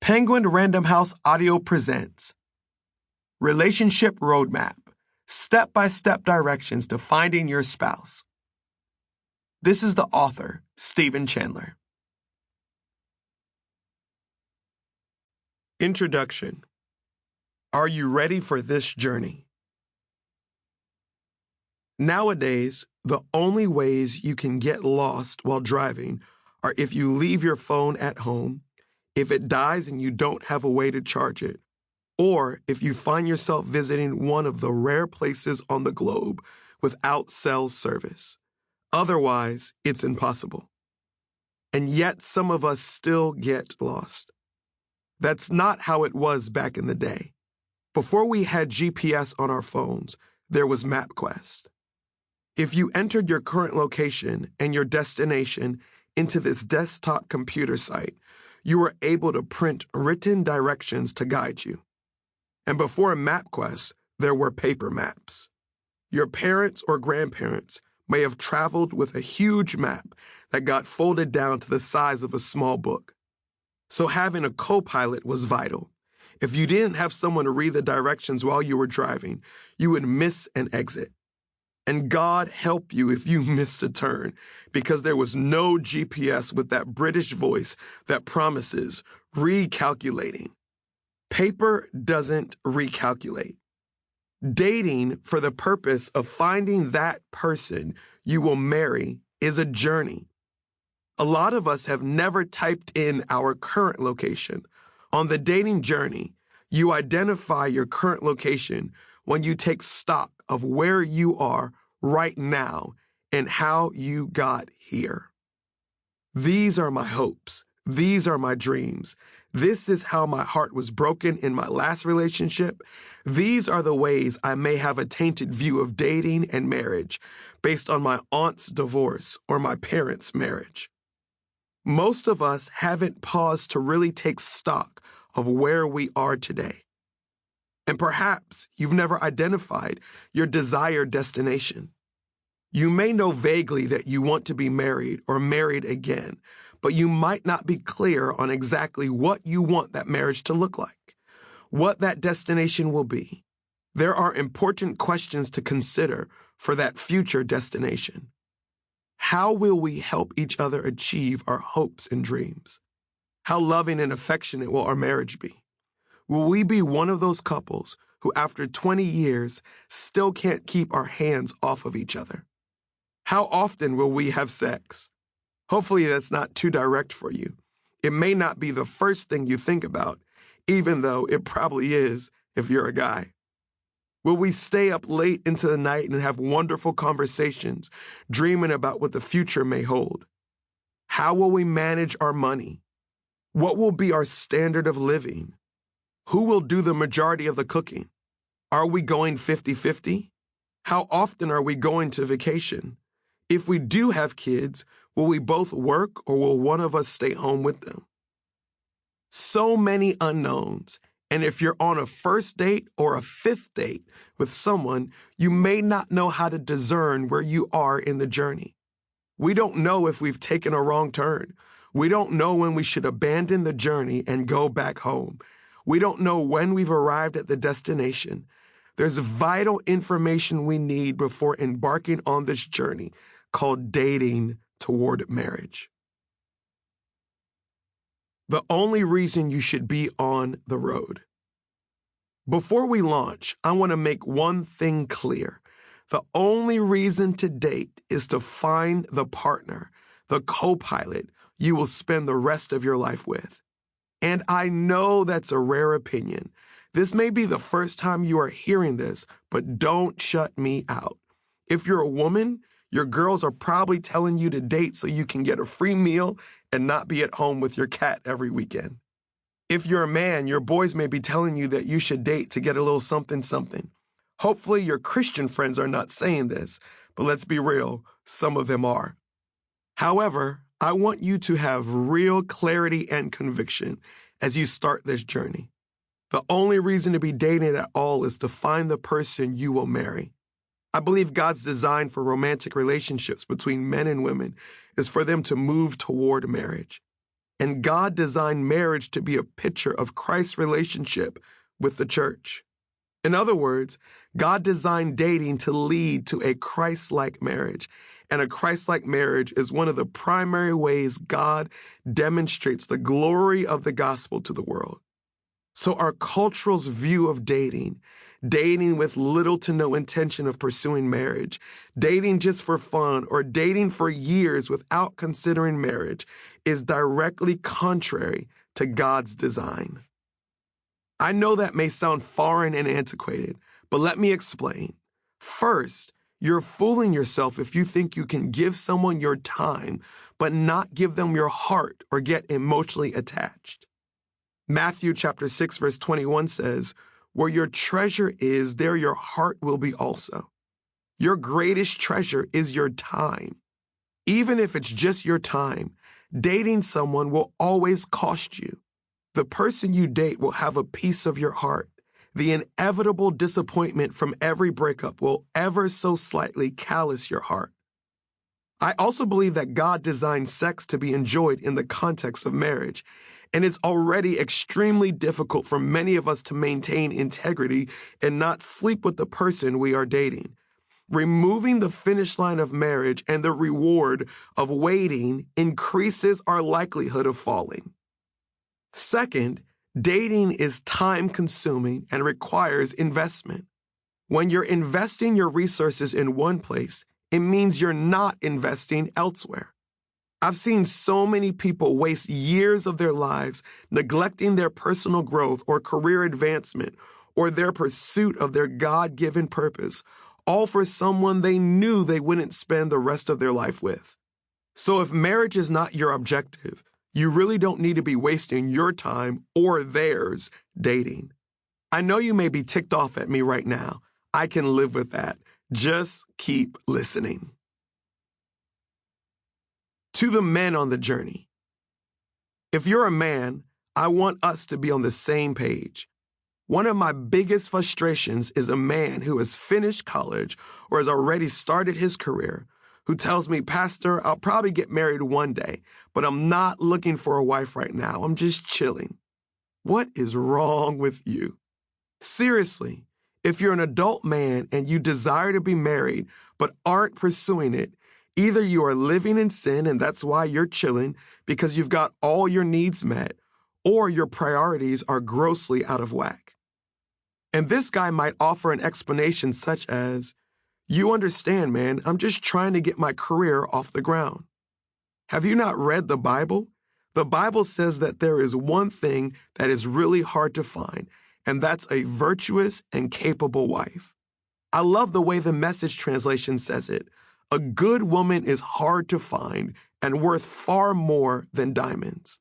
Penguin Random House Audio presents Relationship Roadmap, Step-by-Step Directions to Finding Your Spouse. This is the author, Stephen Chandler. Introduction. Are you ready for this journey? Nowadays, the only ways you can get lost while driving are if you leave your phone at home, if it dies and you don't have a way to charge it, or if you find yourself visiting one of the rare places on the globe without cell service. Otherwise, it's impossible. And yet some of us still get lost. That's not how it was back in the day. Before we had GPS on our phones, there was MapQuest. If you entered your current location and your destination into this desktop computer site, you were able to print written directions to guide you. And before MapQuest, there were paper maps. Your parents or grandparents may have traveled with a huge map that got folded down to the size of a small book. So having a co-pilot was vital. If you didn't have someone to read the directions while you were driving, you would miss an exit. And God help you if you missed a turn, because there was no GPS with that British voice that promises recalculating. Paper doesn't recalculate. Dating for the purpose of finding that person you will marry is a journey. A lot of us have never typed in our current location. On the dating journey, you identify your current location when you take stock of where you are right now and how you got here. These are my hopes. These are my dreams. This is how my heart was broken in my last relationship. These are the ways I may have a tainted view of dating and marriage based on my aunt's divorce or my parents' marriage. Most of us haven't paused to really take stock of where we are today. And perhaps you've never identified your desired destination. You may know vaguely that you want to be married or married again, but you might not be clear on exactly what you want that marriage to look like, what that destination will be. There are important questions to consider for that future destination. How will we help each other achieve our hopes and dreams? How loving and affectionate will our marriage be? Will we be one of those couples who, after 20 years, still can't keep our hands off of each other? How often will we have sex? Hopefully that's not too direct for you. It may not be the first thing you think about, even though it probably is if you're a guy. Will we stay up late into the night and have wonderful conversations, dreaming about what the future may hold? How will we manage our money? What will be our standard of living? Who will do the majority of the cooking? Are we going 50-50? How often are we going to vacation? If we do have kids, will we both work or will one of us stay home with them? So many unknowns. And if you're on a first date or a fifth date with someone, you may not know how to discern where you are in the journey. We don't know if we've taken a wrong turn. We don't know when we should abandon the journey and go back home. We don't know when we've arrived at the destination. There's vital information we need before embarking on this journey called dating toward marriage. The only reason you should be on the road. Before we launch, I want to make one thing clear. The only reason to date is to find the partner, the co-pilot you will spend the rest of your life with. And I know that's a rare opinion. This may be the first time you are hearing this, but don't shut me out. If you're a woman, your girls are probably telling you to date so you can get a free meal and not be at home with your cat every weekend. If you're a man, your boys may be telling you that you should date to get a little something. Hopefully your Christian friends are not saying this, but let's be real, some of them are. However, I want you to have real clarity and conviction as you start this journey. The only reason to be dating at all is to find the person you will marry. I believe God's design for romantic relationships between men and women is for them to move toward marriage. and God designed marriage to be a picture of Christ's relationship with the church. In other words, God designed dating to lead to a Christ-like marriage, and a Christ-like marriage is one of the primary ways God demonstrates the glory of the gospel to the world. So our cultural's view of dating with little to no intention of pursuing marriage, dating just for fun, or dating for years without considering marriage is directly contrary to God's design. I know that may sound foreign and antiquated, but let me explain. First, you're fooling yourself if you think you can give someone your time, but not give them your heart or get emotionally attached. Matthew chapter 6, verse 21 says, "Where your treasure is, there your heart will be also." Your greatest treasure is your time. Even if it's just your time, dating someone will always cost you. The person you date will have a piece of your heart. The inevitable disappointment from every breakup will ever so slightly callous your heart. I also believe that God designed sex to be enjoyed in the context of marriage, and it's already extremely difficult for many of us to maintain integrity and not sleep with the person we are dating. Removing the finish line of marriage and the reward of waiting increases our likelihood of falling. Second, dating is time-consuming and requires investment. When you're investing your resources in one place, it means you're not investing elsewhere. I've seen so many people waste years of their lives neglecting their personal growth or career advancement or their pursuit of their God-given purpose, all for someone they knew they wouldn't spend the rest of their life with. So if marriage is not your objective, you really don't need to be wasting your time or theirs dating. I know you may be ticked off at me right now. I can live with that. Just keep listening. To the men on the journey. If you're a man, I want us to be on the same page. One of my biggest frustrations is a man who has finished college or has already started his career, who tells me, "Pastor, I'll probably get married one day, but I'm not looking for a wife right now. I'm just chilling." What is wrong with you? Seriously, if you're an adult man and you desire to be married but aren't pursuing it, either you are living in sin and that's why you're chilling because you've got all your needs met, or your priorities are grossly out of whack. And this guy might offer an explanation such as, "You understand, man, I'm just trying to get my career off the ground." Have you not read the Bible? The Bible says that there is one thing that is really hard to find, and that's a virtuous and capable wife. I love the way the Message translation says it. A good woman is hard to find and worth far more than diamonds.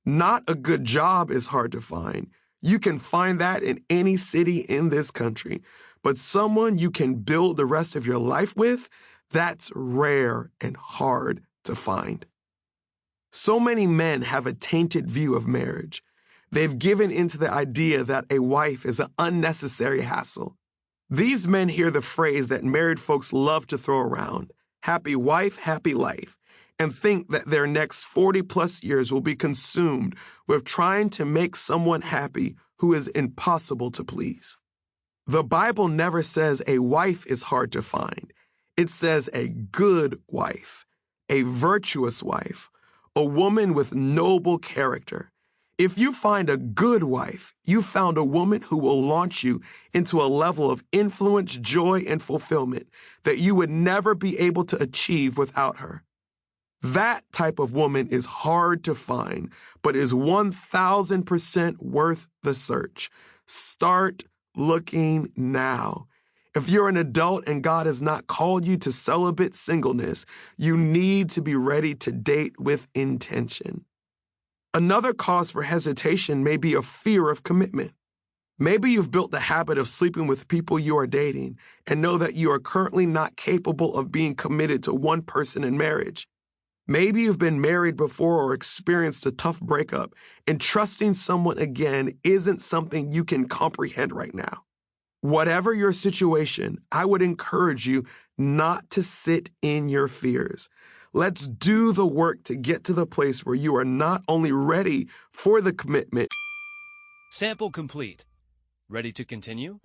Not a good job is hard to find. You can find that in any city in this country. But someone you can build the rest of your life with, that's rare and hard to find. So many men have a tainted view of marriage. They've given into the idea that a wife is an unnecessary hassle. These men hear the phrase that married folks love to throw around, "happy wife, happy life," and think that their next 40-plus years will be consumed with trying to make someone happy who is impossible to please. The Bible never says a wife is hard to find. It says a good wife, a virtuous wife, a woman with noble character. If you find a good wife, you found a woman who will launch you into a level of influence, joy, and fulfillment that you would never be able to achieve without her. That type of woman is hard to find, but is 1,000% worth the search. Start looking now. If you're an adult and God has not called you to celibate singleness, you need to be ready to date with intention. Another cause for hesitation may be a fear of commitment. Maybe you've built the habit of sleeping with people you are dating and know that you are currently not capable of being committed to one person in marriage. Maybe you've been married before or experienced a tough breakup, and trusting someone again isn't something you can comprehend right now. Whatever your situation, I would encourage you not to sit in your fears. Let's do the work to get to the place where you are not only ready for the commitment. Sample complete. Ready to continue?